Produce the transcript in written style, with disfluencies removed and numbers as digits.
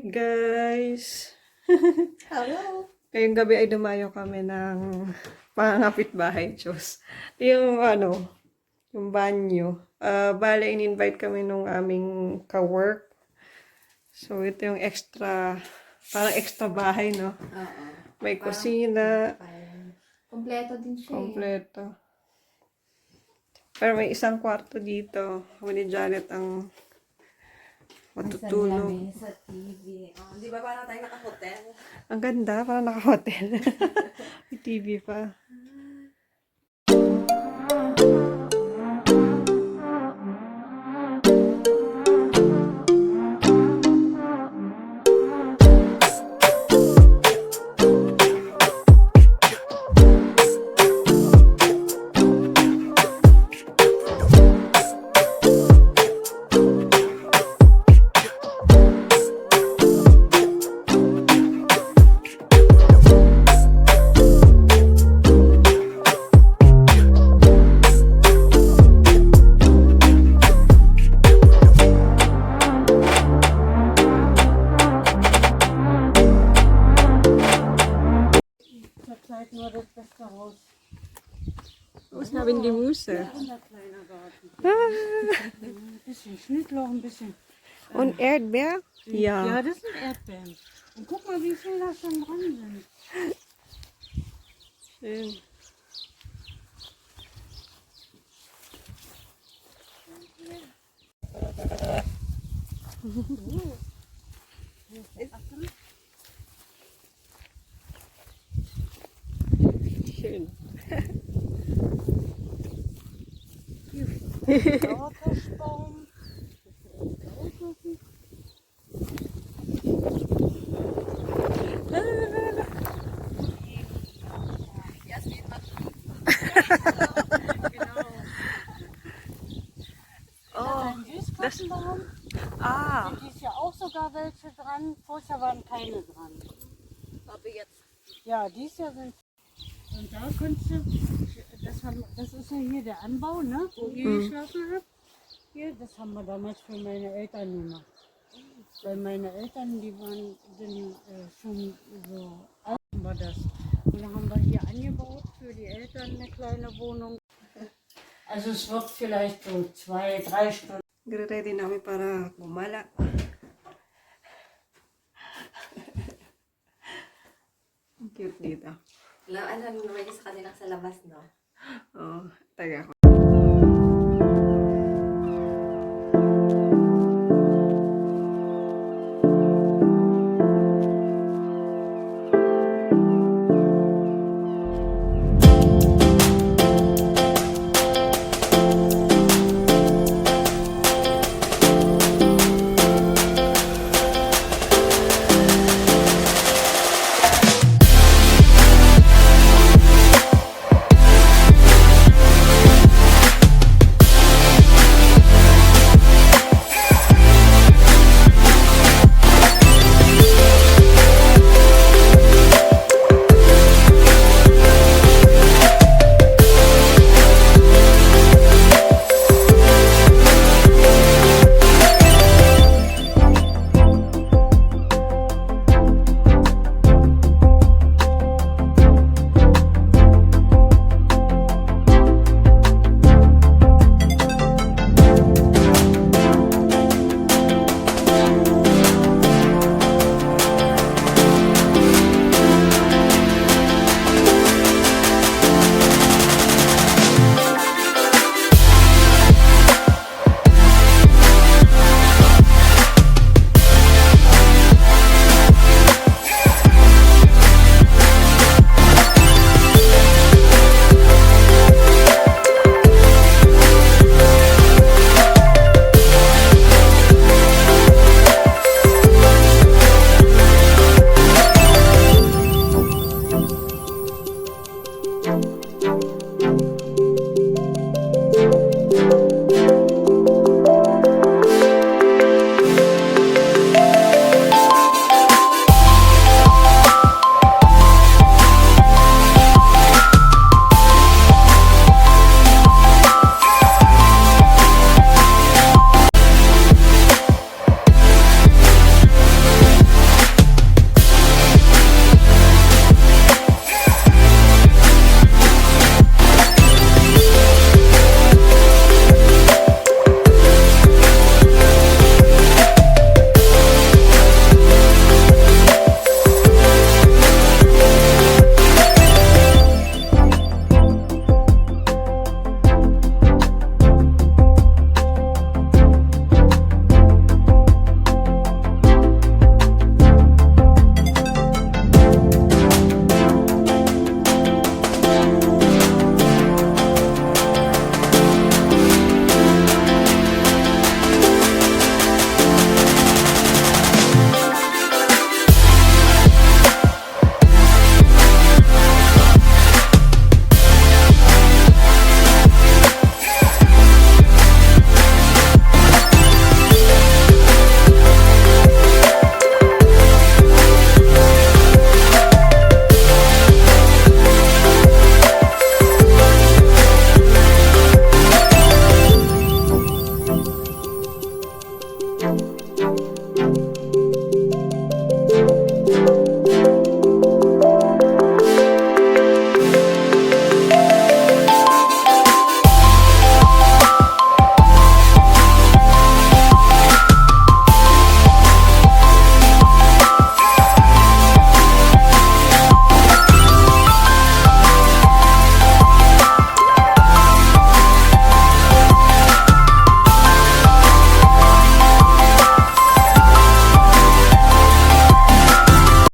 Guys, Hello! ngayong gabi ay dumayo kami ng pangangapit bahay, Diyos. Yung yung banyo. Bale, in-invite kami nung aming ka-work. So, ito yung extra, parang extra bahay, no? Oo. May Parang, kusina. kompleto din siya. Kompleto. Pero may isang kwarto dito. Kami ni Janet ang matutulog. Sa TV. Di ba parang tayo naka-hotel? Ang ganda, parang naka-hotel. May TV pa. Was haben die Muße? Ein bisschen Schnittlauch, ein bisschen. Und Erdbeer? Ja, Ja. das sind Erdbeeren. Und guck mal, wie viel da schon dran sind. Schön. Schön. Sauerkirschbaum. Oh, Ein Süßkassenbaum. ah. Sind dies Jahr auch sogar welche dran. Vorher waren keine dran. Aber jetzt. Ja, dieses Jahr sind. Und da kannst du. Das ist ja hier der Anbau, ne? Wo ihr geschlafen habt. Hier, das haben wir damals für meine Eltern gemacht. Weil meine Eltern, sind schon so alt, war das. Und dann haben wir hier angebaut für die Eltern eine kleine Wohnung. Also es wird vielleicht so 2-3 Stunden. Ready namin para gumala. Ang cute dito. Ano naman sa kanila sa labas, no? Oh, taga ko.